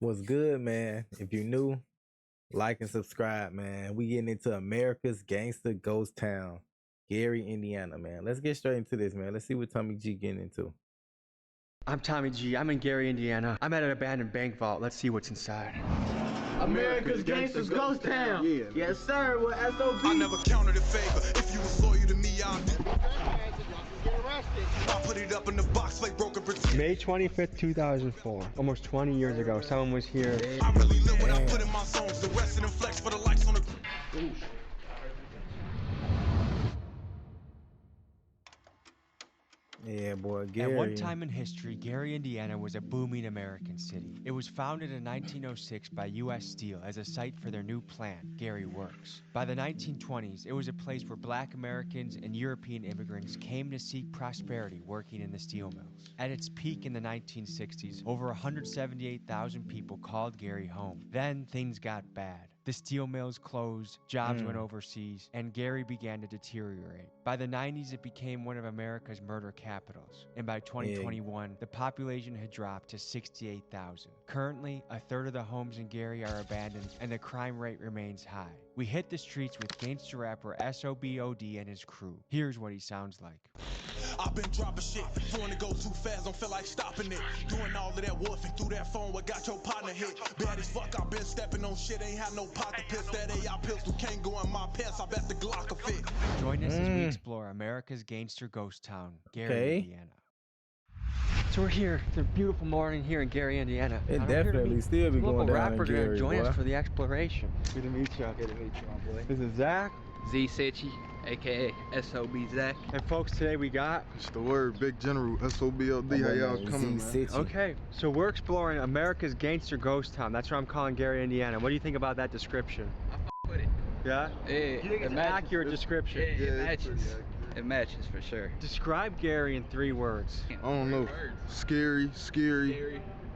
What's good, man? If you're new, like and subscribe, man. We getting into America's Gangster Ghost Town, Gary, Indiana, man. Let's get straight into this, man. Let's see what Tommy G getting into. I'm Tommy G. I'm in Gary, Indiana. I'm at an abandoned bank vault. Let's see what's inside. America's Gangster Ghost Town. Yeah. Yes, sir. With SOB. I never counted a favor. If you was loyal to me, I put it up in the box like broken pretend. May 25th, 2004. Almost 20 years ago, someone was here. I really live what I put in my songs. The rest of them flex for the likes on the. Yeah, boy, Gary. At one time in history, Gary, Indiana was a booming American city. It was founded in 1906 by U.S. Steel as a site for their new plant, Gary Works. By the 1920s, it was a place where Black Americans and European immigrants came to seek prosperity working in the steel mills. At its peak in the 1960s, over 178,000 people called Gary home. Then things got bad. The steel mills closed, jobs went overseas, and Gary began to deteriorate. By the 90s, it became one of America's murder capitals. And by 2021, the population had dropped to 68,000. Currently, a third of the homes in Gary are abandoned, and the crime rate remains high. We hit the streets with gangster rapper SOBOD and his crew. Here's what he sounds like. I've been dropping shit, trying to go too fast, don't feel like stopping it. Doing all of that wolfing through that phone, what got your partner hit? Bad as fuck, I've been stepping on shit, ain't had no pocket piss. That AI pistol can't go in my pants, I bet the Glock will fit. Join us as we explore America's Gangster Ghost Town, Gary, Indiana. So we're here. It's a beautiful morning here in Gary, Indiana. It definitely still be going down rapper in Gary, gonna join boy. us for the exploration. Good to meet you. Good to meet you, my boy. This is Zach. Z Sitchy, aka SOB Zach. And folks, today we got... It's the word, Big General, SOBLD, how y'all coming, man? Okay, so we're exploring America's Gangster Ghost Town. That's what I'm calling Gary, Indiana. What do you think about that description? I f with it. Yeah? Yeah, You think it's an accurate description? Yeah, it it's matches. pretty accurate. It matches for sure. Describe Gary in 3 words. I don't know. Scary,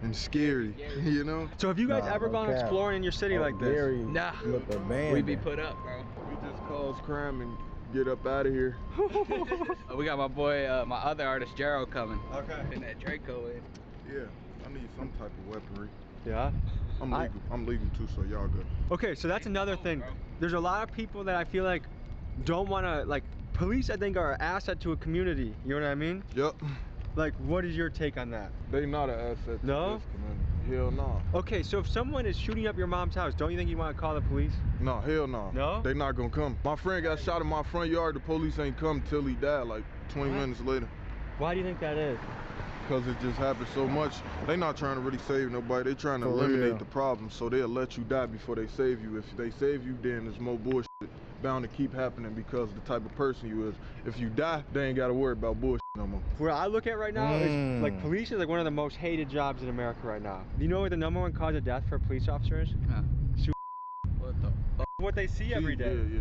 and scary, you know? So have you guys Nah, ever no gone cap. exploring in your city like this? Gary Nah. look abandoned. We be put up, bro. We just cause crime and get up out of here. We got my boy, my other artist Gerald coming. Okay. And that Draco in. Yeah, I need some type of weaponry. Yeah? I'm legal too, so y'all good. Okay, so that's another thing. There's a lot of people that I feel like don't want to, like, police I think are an asset to a community. You know what I mean? Yep. Like, what is your take on that? They not an asset to No? this community. Hell no. Okay, so if someone is shooting up your mom's house, don't you think you want to call the police? No, hell no. No? They not gonna come. My friend got shot in my front yard. The police ain't come till he died, like 20 minutes later. Why do you think that is? Because it just happened so much. They not trying to really save nobody. They trying to For eliminate real. the problem, so they'll let you die before they save you. If they save you, then there's more bullshit bound to keep happening because of the type of person you is. If you die, they ain't got to worry about bullshit no more. What I look at right now is, like, police is like one of the most hated jobs in America right now. Do you know what the #1 cause of death for a police officer is? Huh. What the f? What they see every day. Yeah.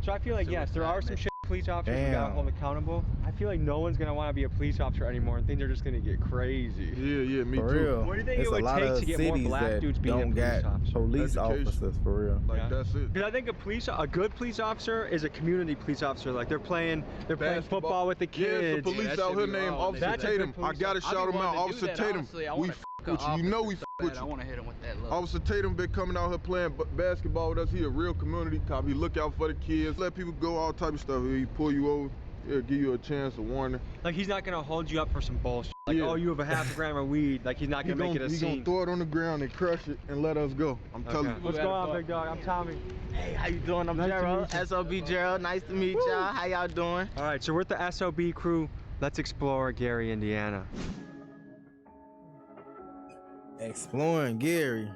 So I feel like, yes, there are some shit police officers we gotta hold accountable. I feel like no one's gonna want to be a police officer anymore and things are just gonna get crazy. Yeah, me For too. real. What do you think It's it would a lot take of to get more cities black that dudes being a don't police got officer? police Education. officers, for real. Like, Yeah. that's it. Because I think a good police officer is a community police officer. Like they're playing Basketball. football with the Yeah, kids. it's the police that out should here be named wrong. Officer That's a good Tatum. I police gotta officer. shout him out, Officer Tatum. We f with you. You know we f with I you. want to hit him with that look. Officer Tatum been coming out here playing basketball with us. He a real community cop. He look out for the kids. Let people go, all type of stuff. He pull you over. He'll give you a chance, a warning. Like he's not gonna hold you up for some bullshit. Like, Yeah. oh, you have a half a gram of weed. Like he's not gonna make it a He scene. gonna throw it on the ground and crush it and let us go. I'm telling you. What's going on, big dog? I'm Tommy. Hey, how you doing? I'm Nice to Gerald, meet you. SOB Gerald. Nice to meet y'all. How y'all doing? All right, so we're at the SOB crew. Let's explore Gary, Indiana. Exploring Gary.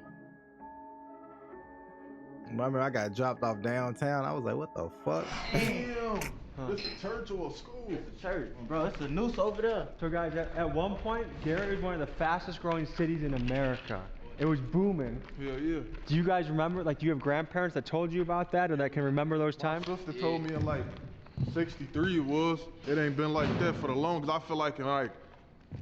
Remember, I got dropped off downtown. I was like, what the fuck? Damn. This a church or a school? Church, bro. It's a noose over there. So guys, at one point, Gary was one of the fastest growing cities in America. It was booming. Hell yeah. Do you guys remember, like, do you have grandparents that told you about that or that can remember those My times? sister told me in like 63 it was. It ain't been like that for the longest. I feel like in like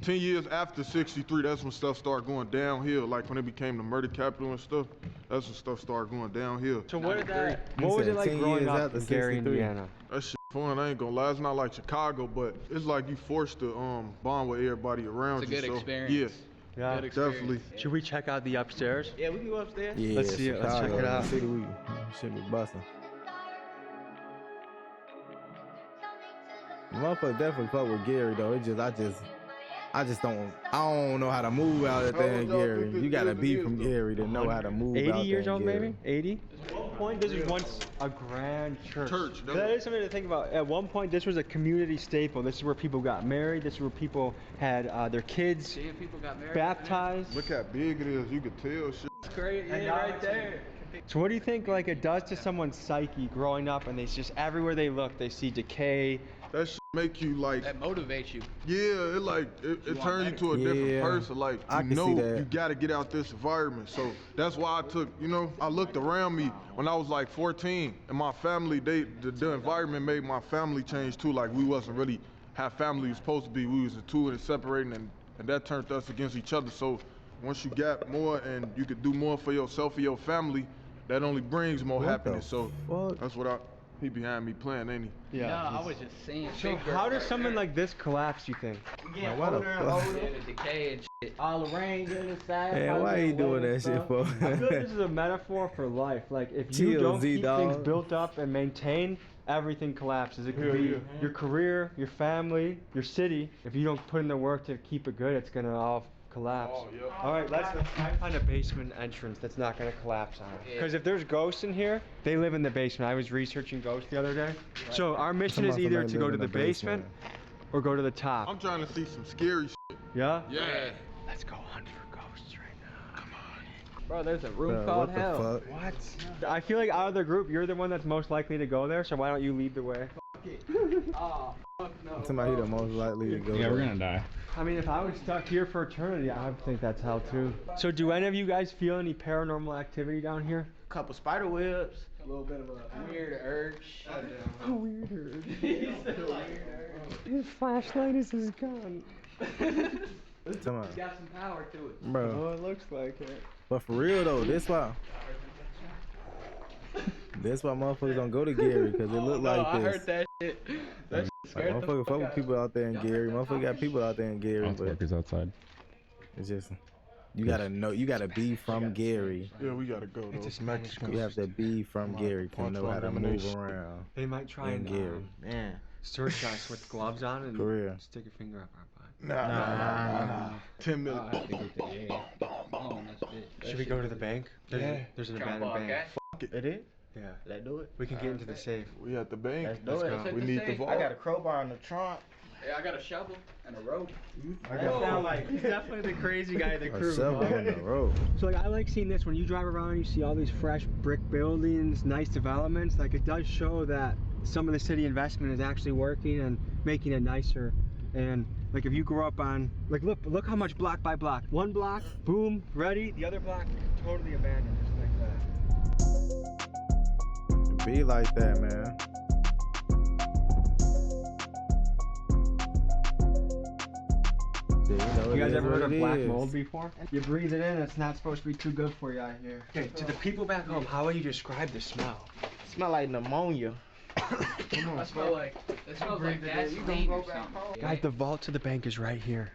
10 years after 63, that's when stuff started going downhill. Like when it became the murder capital and stuff, that's when stuff started going downhill. So what You was said it like 10 growing years up after in Gary, 63. Indiana? That shit fun, I ain't gonna lie. It's not like Chicago, but it's like you forced to bond with everybody around It's a you. good so, experience. Yeah. Yeah. Good experience. Definitely. Should we check out the upstairs? Yeah, we can go upstairs. Yeah, Let's see it. Let's check Chicago, it out. City, we should be busting. Motherfucker definitely fuck with Gary though. I don't know how to move out there in How old y'all Gary. think this You gotta be building from is, though? Gary to know how to move 80 out years there old, in Gary. maybe? 80? At one point, this was once a grand church. Church, That is something to think about. At one point, this was a community staple. This is where people got married. This is where people had their kids Seeing people got married. baptized. Look how big it is. You could tell shit. It's great. And Yeah, now right it's- there. So what do you think like it does to someone's psyche growing up and they just everywhere they look they see decay? That shit make you like, That motivates you. yeah, it like, it want turns you better. to a different Yeah, person. Like, I you can see know, that. you gotta get out this environment. So that's why I took, you know, I looked around me when I was like 14 and my family, the environment made my family change too. Like we wasn't really how family was supposed to be. We was into it and separating and that turned us against each other. So once you got more and you could do more for yourself or your family, that only brings more What the happiness. So fuck? that's what he behind me playing, ain't he? No, I was just saying. So how does something like this collapse, you think? We getting Why the older and fuck? older. Yeah, the decay and shit. All the rain getting inside. Man, why you doing that shit for? I feel like this is a metaphor for life. Like if you Chill, don't Z, keep dog. things built up and maintained, everything collapses. It could be your career, your family, your city. If you don't put in the work to keep it good, it's gonna all collapse. Oh, yeah. All right, let's try and find a basement entrance that's not gonna collapse on us. Yeah. Because if there's ghosts in here, they live in the basement. I was researching ghosts the other day. So our mission is Somebody either to live go in to the basement or go to the top. I'm trying to see some scary shit. Yeah? Yeah. Let's go hunt for ghosts right now. Come on. Bro, there's a room Bro, called what the hell. fuck? What? I feel like out of the group, you're the one that's most likely to go there, so why don't you lead the way? Oh, fuck no. Somebody the most likely to go. Yeah, we're there. gonna die. I mean, if I was stuck here for eternity, I would think that's hell too. So do any of you guys feel any paranormal activity down here? Couple spider webs. A little bit of a weird urge. A weird His flashlight is his gun. Come on, It's got some power to it. bro. Oh, it looks like it. But for real though, this why motherfuckers don't go to Gary because it look like I this. heard that shit. That shit Like, scared the motherfucker fuck with fuck people out there in Gary. Motherfucker got people out there in Gary, Lots of but workers outside. it's just you gotta know. You gotta be from Gary. Yeah, we gotta go though. It's a It's Spanish Mexico. You have to be from Gary to Punch know on how to lemonade. move around. They might try In and Gary. Man. search us with gloves on and For real. stick a finger up our butt. Nah. 10 million. I'll have to get that. Yeah. Oh, that's it. Should we go to the bank? There's an abandoned bank. It is? Yeah. Let's do it. We can get into the safe. We at the bank. Let's do Let's it. go. Check We the need the safe. vault. I got a crowbar in the trunk. Yeah, I got a shovel and a rope. That sound like He's definitely the crazy guy of the A crew. shovel in the road. So like I like seeing this when you drive around you see all these fresh brick buildings, nice developments. Like it does show that some of the city investment is actually working and making it nicer. And like if you grew up on like look how much block by block. One block, boom, ready. The other block, totally abandoned, just like that. Be like that, man. See, You guys it is ever heard what of it black is. mold before? You breathe it in, it's not supposed to be too good for you out here. Okay, to the people back home, how would you describe the smell? smell like pneumonia. That smells like gasoline or something. Guys, the vault to the bank is right here.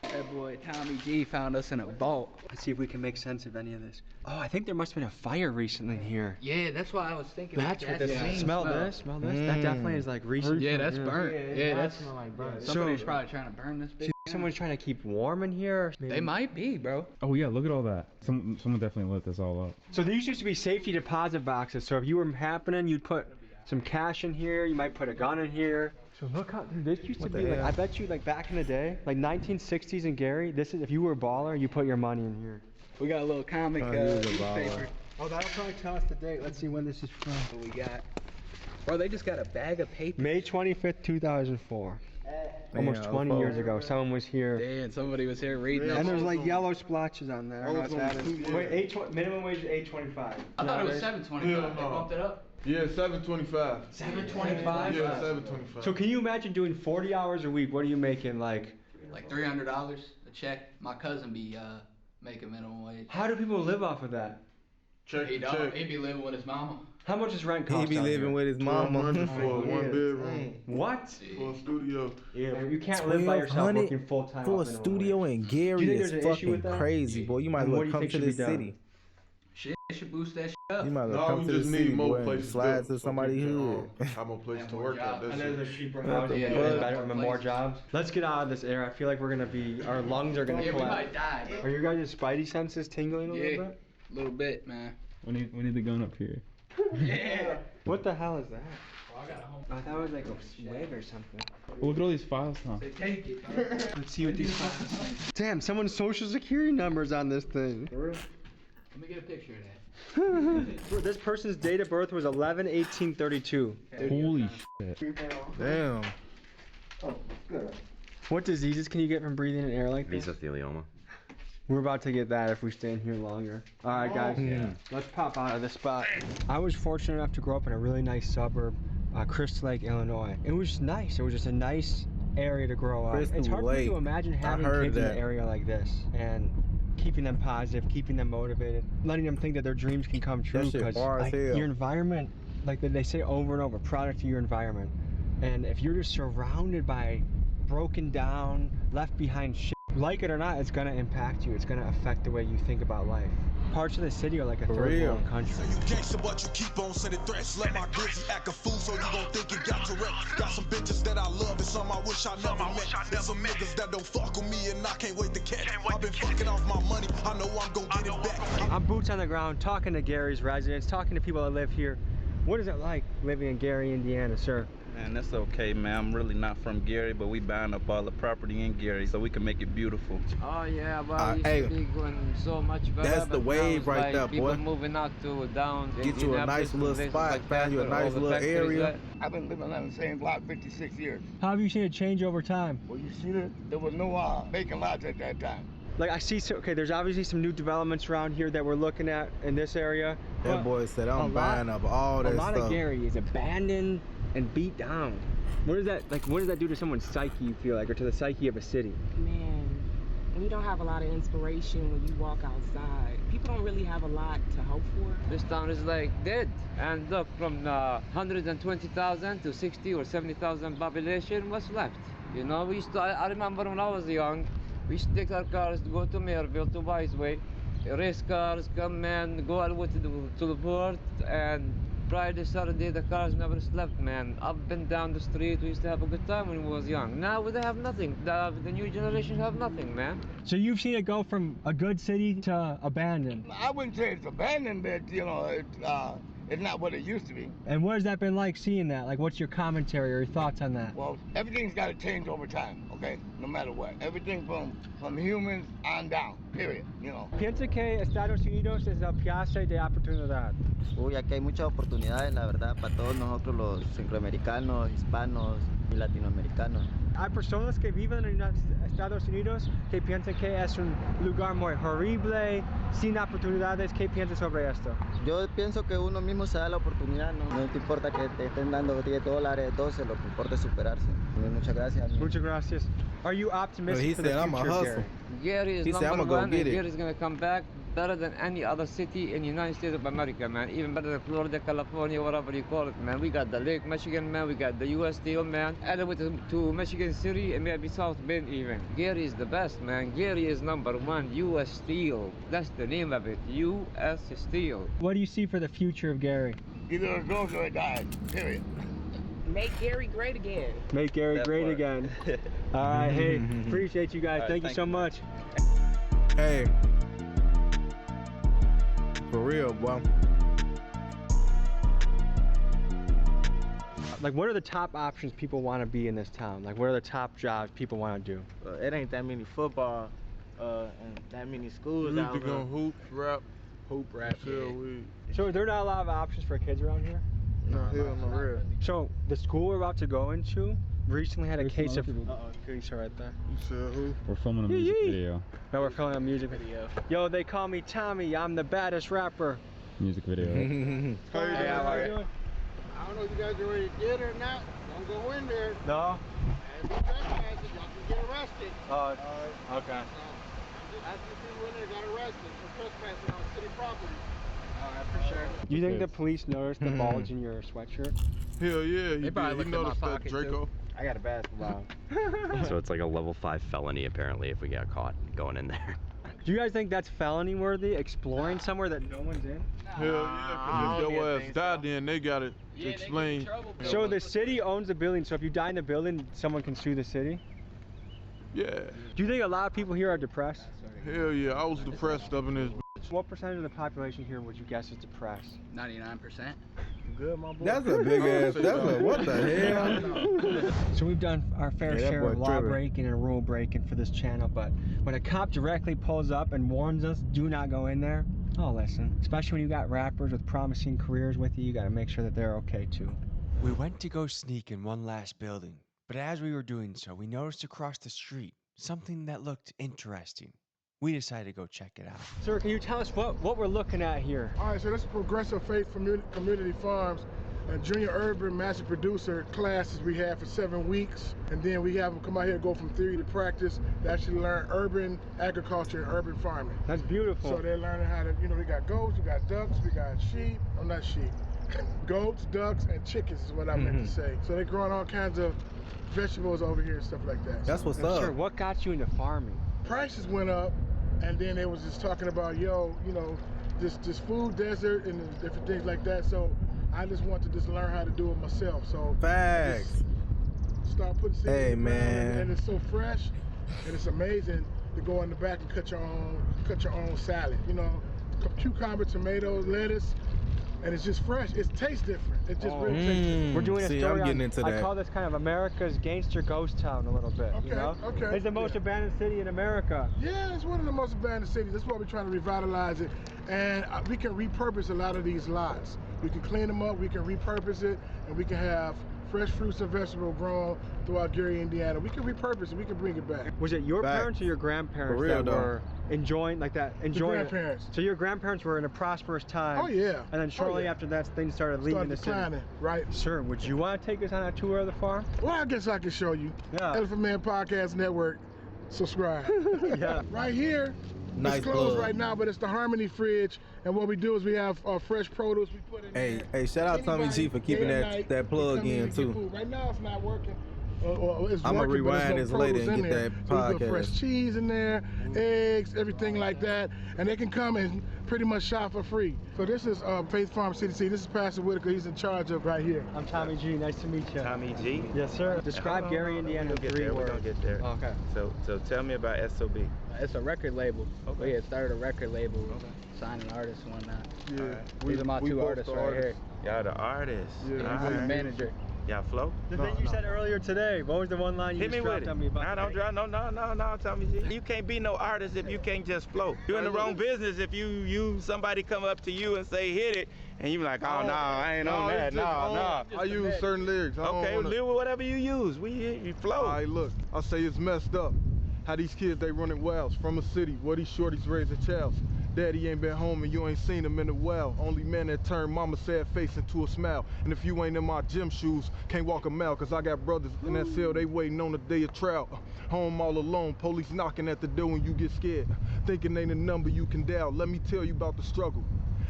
That boy Tommy G found us in a vault. Let's see if we can make sense of any of this. Oh, I think there must have been a fire recently here. Yeah, that's why I was thinking. That's what this gasoline is. Smell this, smell this. That definitely is like recent. Yeah, that's burnt. Yeah, that's burnt. somebody's probably trying to burn this bitch. Someone's trying to keep warm in here. They might be, bro. Oh yeah, look at all that. Someone definitely lit this all up. So these used to be safety deposit boxes. So if you were happening, you'd put some cash in here. You might put a gun in here. So look how dude, this used to What be the like. hell? I bet you like back in the day, like 1960s in Gary. This is if you were a baller, you put your money in here. We got a little comic Oh, he was a newspaper. Oh, that'll probably tell us the date. Let's see when this is from. What we got? Bro, they just got a bag of paper. May 25th, 2004. Almost Damn, 20 oh, years ago. Someone was here. Damn, somebody was here reading And them. there's like yellow splotches on there. I don't know what that is. Yeah. Wait, minimum wage is $8.25. I thought it was Nowadays. $7.25. Yeah, They no. bumped it up. Yeah, 725. $7.25? Yeah, 725. So can you imagine doing 40 hours a week? What are you making? Like, Like $300 a check. My cousin be making minimum wage. how do people live off of that? Check, He don't. check. He be living with his mama. How much does rent He cost? be out living here? with his mama. 1,200 for a one bedroom, What? for a studio. Yeah, you can't live by yourself 1,200 working full time for a studio in Gary think is there's an issue with fucking that? crazy, boy. You might as And well what do you come think to should the be done? city. Shit, should boost that shit up. You might as well No, come we to the just city, need more boy, and places slide built to so somebody's people hood. have more places And to more work at. jobs. That's And there's a it. cheaper What housing, the yeah, fuck? better and more jobs. Let's get out of this air. I feel like we're gonna be, our lungs are gonna Yeah, we collapse. might die, bro. Are your guys' spidey senses tingling a Yeah. little bit? A little bit, man. We need the gun up here. Yeah. What the hell is that? I thought it was like a wig or something. Well, look at all these files, huh? They take it, bro. Let's see what these files say. Damn, someone's social security number's on this thing. Let me get a picture of that. This person's date of birth was 11/18/32. Holy shit. Damn. What diseases can you get from breathing in air like this? Mesothelioma. We're about to get that if we stay in here longer. All right, guys. Let's pop out of this spot. I was fortunate enough to grow up in a really nice suburb, Crystal Lake, Illinois. It was nice. It was just a nice area to grow up. Crystal It's hard for me Lake. to imagine having heard kids in that. an area like this and keeping them positive, keeping them motivated, letting them think that their dreams can come true. That shit far as Like, hell. your environment, like they say over and over, product of your environment. And if you're just surrounded by broken down, left behind shit, like it or not, it's gonna impact you. It's gonna affect the way you think about life. Parts of the city are like a For third real. world country. Say you gangster, but you keep on sending threats. Let my glizzy act a fool, so you gon' think you got Tourette. Got some bitches that I love and some I wish I never met. There's some niggas that don't fuck with me and I can't wait to catch. I've been fucking off my money, I know I'm gon' get it back. I'm boots on the ground, talking to Gary's residents, talking to people that live here. What is it like living in Gary, Indiana, sir? Man, that's okay, man. I'm really not from Gary, but we buying up all the property in Gary so we can make it beautiful. Oh yeah, well, it hey, used to be going so much better. that's the but now wave it's right like there, people boy. moving out to down. Get you a nice little spot, find you a nice little area. I've been living on the same block 56 years. How have you seen it change over time? Well, you see that there was no vacant lots at that time. Like I see, okay, there's obviously some new developments around here that we're looking at in this area. That but boy said, a I'm lot- buying up all a that lot stuff. of Gary is abandoned and beat down. What does that, like, what does that do to someone's psyche, you feel like, or to the psyche of a city? Man, we don't have a lot of inspiration when you walk outside. People don't really have a lot to hope for. This town is like dead. And look, from 120,000 to 60 or 70,000 population, what's left? You know, we used to, I remember when I was young, we used to take our cars to go to Maryville, to Wiseway, race cars, come and go all the way to the port, and Friday, Saturday, the cars never slept, man. Up and down the street, we used to have a good time when we was young. Now we have nothing. The new generation have nothing, man. So you've seen it go from a good city to abandoned. I wouldn't say it's abandoned, but you know, it's not what it used to be. And what has that been like seeing that? Like, what's your commentary or your thoughts on that? Well, everything's got to change over time, okay? No matter what. Everything from humans on down, period, you know. Piensa que Estados Unidos es el piazza de oportunidad. Uy, aquí hay muchas oportunidades, la verdad, para todos nosotros los centroamericanos, hispanos y latinoamericanos. Hay personas que viven en Estados Unidos que piensan que es un lugar muy horrible, sin oportunidades. ¿Qué piensas sobre esto? Yo pienso que uno mismo se da la oportunidad, ¿no? No te importa que te estén dando $10, 12, lo que importa es superarse. Muchas gracias. Muchas gracias. Are you optimistic for the said, I'm a future of hustle. Gary is He said, number "I'ma go one, get and it." Gary is gonna come back better than any other city in the United States of America, man. Even better than Florida, California, whatever you call it, man. We got the Lake Michigan, man. We got the U.S. Steel, man. Added with to Michigan City and maybe South Bend even. Gary is the best, man. Gary is number one. U.S. Steel. That's the name of it. U.S. Steel. What do you see for the future of Gary? Either it goes or it dies, period. Make Gary great again. Make Gary That great part. again. All right, hey, appreciate you guys. All right, thank you thank so you. much. Hey. For real, boy. Like, what are the top options people want to be in this town? Like, what are the top jobs people want to do? It ain't that many football and that many schools You out either here. gonna hoop, rap, Rap, sell weed. So, there are not a lot of options for kids around here? No, hell no, real. So, the school we're about to go into recently had a There's case some of. other people. Uh-oh, Goose right there. You said who? We're filming a music video. No, we're filming a music video. Yo, they call me Tommy. I'm the baddest rapper. Music video. How you doing? how are you? I don't know if you guys are ready to get it or not. Don't go in there. No? And be trespassing, y'all can get arrested. Okay. After people in there got arrested for trespassing on city property. For sure. Do you think the police noticed the bulge in your sweatshirt? Hell yeah, They probably he looked in my noticed that pocket, Draco. too. I got a basketball. So it's like a level 5 felony apparently if we got caught going in there. Do you guys think that's felony worthy? Exploring somewhere that no one's in? Hell yeah, because if your ass died, then they gotta explain. So the city owns the building, so if you die in the building, someone can sue the city? Yeah. Do you think a lot of people here are depressed? Hell yeah, I was depressed up in this bitch. What percentage of the population here would you guess is depressed? 99%. Good, my boy. That's a big ass. That's a what the hell? So we've done our fair Yeah, that share boy of law tripping. breaking and rule breaking for this channel, but when a cop directly pulls up and warns us, do not go in there, oh listen. Especially when you got rappers with promising careers with you, you gotta make sure that they're okay too. We went to go sneak in one last building, but as we were doing so, we noticed across the street something that looked interesting. We decided to go check it out. Sir, can you tell us what we're looking at here? All right, so this is Progressive Faith Community Farms and Junior Urban Master Producer classes we have for 7 weeks. And then we have them come out here and go from theory to practice to actually learn urban agriculture and urban farming. That's beautiful. So they're learning how to, we got goats, we got ducks, we got sheep. I'm not sheep. Goats, ducks, and chickens is what I meant to say. So they're growing all kinds of vegetables over here and stuff like that. That's what's And up. sir, what got you into farming? Prices went up, and then they was just talking about, this food desert and different things like that. So I just want to just learn how to do it myself. So Facts. start putting seeds Hey, in the ground, man. and it's so fresh, and it's amazing to go in the back and cut your own salad. Cucumber, tomatoes, lettuce, and it's just fresh. It tastes different. It just really tastes different. We're doing a See, story I'm getting on, into I that. call this kind of America's Gangster Ghost Town a little bit, you know? Okay. It's the most abandoned city in America. Yeah, it's one of the most abandoned cities. That's why we're trying to revitalize it. And we can repurpose a lot of these lots. We can clean them up, we can repurpose it, and we can have fresh fruits and vegetables grown throughout Gary, Indiana. We can repurpose it, we can bring it back. Was it your Facts. parents or your grandparents For real, that though. were enjoying it? grandparents. So your grandparents were in a prosperous time. Oh yeah. And then shortly yeah. after that, things started leaving the city. declining, right? Sir, would you want to take us on a tour of the farm? Well, I guess I can show you. Yeah. Elephant Man Podcast Network. Subscribe. Yeah. Right here. Nice It's closed plug. right now, but it's the Harmony Fridge. And what we do is we have fresh produce we put in there. Hey, shout out Tommy G for keeping Day and night, that plug we come in and get too. food. Right now it's not working. It's I'ma working, but rewind there's this no later produce and in get there. that So we put podcast. fresh cheese in there, eggs, everything like that. And they can come and pretty much shop for free. So this is Faith Farm CDC. This is Pastor Whitaker. He's in charge of right here. I'm Tommy G. Nice to meet you. Tommy G. Yes, sir. Describe Gary, Indiana in 3 We're words. gonna get there. Okay. So tell me about SOB. It's a record label. Okay. We had started a record label, signing artists and whatnot. Yeah. These are my we 2 both artists the right here. Y'all the artists. Yeah, I'm All the right. manager. Y'all flow? The thing you said earlier today, what was the one line you Hit just me with dropped it. on me about? Nah, don't drop. No, Tommy G. You can't be no artist if you can't just flow. You're in the wrong business if somebody come up to you and say hit it, and you be like, oh no, I ain't on that. No. I use certain lyrics. I don't Okay, wanna... live with whatever you use. You flow. All right, look, I say it's messed up. How these kids, they running wild from a city where these shorties raising child. Daddy ain't been home and you ain't seen him in a while. Only man that turned mama sad face into a smile. And if you ain't in my gym shoes, can't walk a mile. Cause I got brothers in that cell, they waiting on the day of trial. Home all alone, police knocking at the door when you get scared. Thinking ain't a number you can dial. Let me tell you about the struggle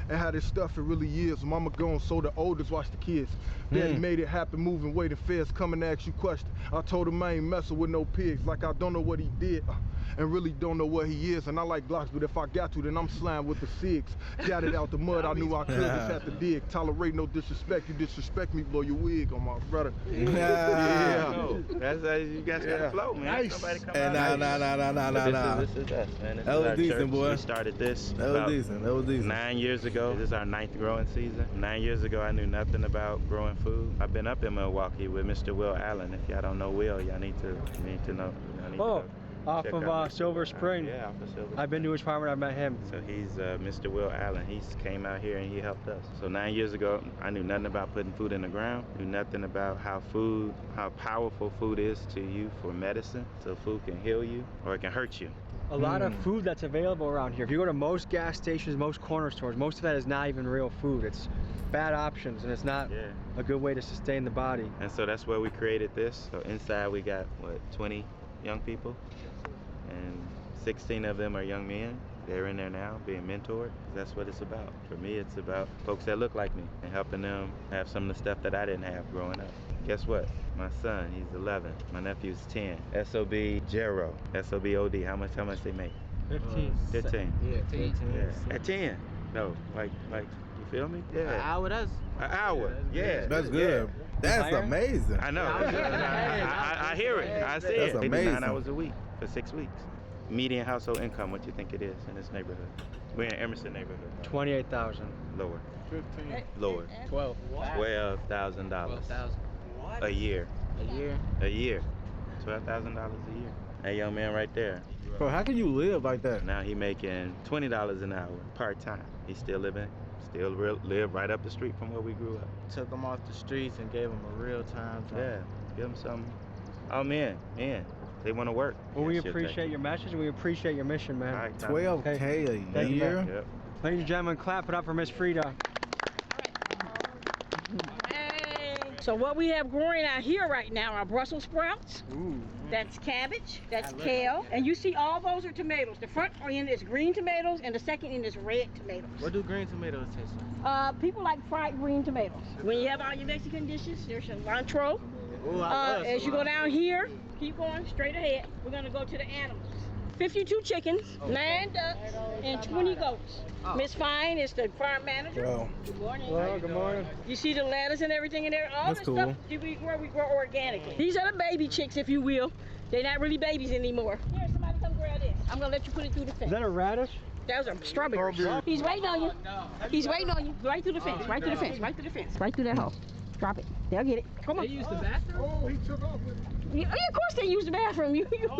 and how this stuff it really is. Mama gone, so the oldest watch the kids. Daddy made it happen, moving weight and feds coming to ask you questions. I told him I ain't messing with no pigs, like I don't know what he did and really don't know what he is. And I like blocks, but if I got to, then I'm slammed with the SIGs. Got it out the mud, I knew I could, just had to dig. Tolerate no disrespect, you disrespect me, blow your wig on my brother. No, that's how you guys gotta flow, man. Nice. Somebody come And nah. This is us, man. This That is was our decent, church. boy. We started this That about was decent. 9 years ago. This is our 9th growing season. 9 years ago, I knew nothing about growing food. I've been up in Milwaukee with Mr. Will Allen. If y'all don't know Will, y'all need to know. Y'all need to Oh, go off check of out. Silver Spring. Yeah, off of Silver I've been to his farm and I've met him. So he's Mr. Will Allen. He came out here and he helped us. So 9 years ago, I knew nothing about putting food in the ground. Knew nothing about how powerful food is to you for medicine. So food can heal you or it can hurt you. A lot of food that's available around here. If you go to most gas stations, most corner stores, most of that is not even real food. It's bad options and it's not a good way to sustain the body. And so that's where we created this. So inside we got, 20 young people? And 16 of them are young men. They're in there now being mentored. That's what it's about. For me, it's about folks that look like me and helping them have some of the stuff that I didn't have growing up. Guess what? My son, he's 11. My nephew's 10. SOB Jero. SOB OD. How much they make? 15. 15. Yeah, 15. Yeah. At 10. No, like you feel me? Yeah. An hour, that's... An hour. Yeah. That's good. That's amazing. I know. I hear it. I see it. They do 9 hours a week for 6 weeks. Median household income, what you think it is in this neighborhood? We're in Emerson neighborhood. 28,000. Lower. 15. Lower. 12. $12,000. What? A year. A year? A year. $12,000 a year. That young man right there. Bro, how can you live like that? Now he making $20 an hour part-time. He's still live right up the street from where we grew up. Took him off the streets and gave him a real time job. Yeah, give him something. Oh man, they want to work. Well, we appreciate your message and we appreciate your mission, man. All right, $12K a year? Yep. Ladies and gentlemen, clap it up for Miss Frida. So what we have growing out here right now are Brussels sprouts. Ooh. That's cabbage. That's kale. And you see all those are tomatoes. The front end is green tomatoes and the second end is red tomatoes. What do green tomatoes taste like? People like fried green tomatoes. When you have all your Mexican dishes, there's cilantro. Ooh, I love as you go down here, keep going straight ahead. We're gonna go to the animals. 52 chickens, 9 ducks, and 20 goats. Miss Fine is the farm manager. Bro. Good morning. Hello, good morning. You see the lettuce and everything in there? All That's the cool. stuff that we grow organically. These are the baby chicks, if you will. They're not really babies anymore. Here, somebody come grab this. I'm gonna let you put it through the fence. Is that a radish? Those are strawberries. He's waiting on you. He's waiting on you. Right through the fence. Right through the fence. Right through the fence. Right through that hole. Drop it. They'll get it. Come on. They used the bathroom? Oh, he took off with it. Yeah, of course they use the bathroom. You use.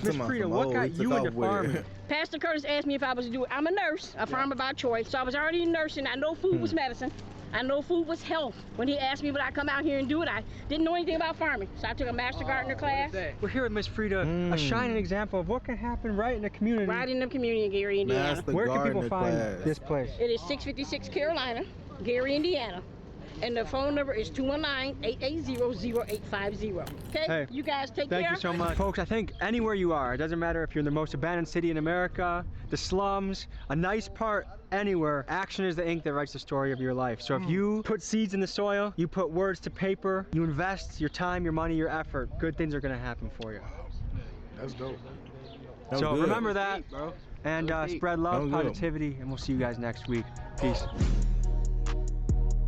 Miss Frida, what got you into farming? Pastor Curtis asked me if I was to do it. I'm a nurse, a farmer by choice. So I was already nursing. I know food was medicine. I know food was health. When he asked me would I come out here and do it, I didn't know anything about farming. So I took a master gardener class. We're here with Miss Frida, a shining example of what can happen right in the community. Right in the community in Gary, Indiana. Where can people find this place? It is 656 Carolina, Gary, Indiana. And the phone number is 219-880-0850. Okay? Hey, you guys take care. Thank you so much. Folks, I think anywhere you are, it doesn't matter if you're in the most abandoned city in America, the slums, a nice part, anywhere, action is the ink that writes the story of your life. So if you put seeds in the soil, you put words to paper, you invest your time, your money, your effort, good things are going to happen for you. That's dope. So remember that, and spread love, positivity, and we'll see you guys next week. Peace.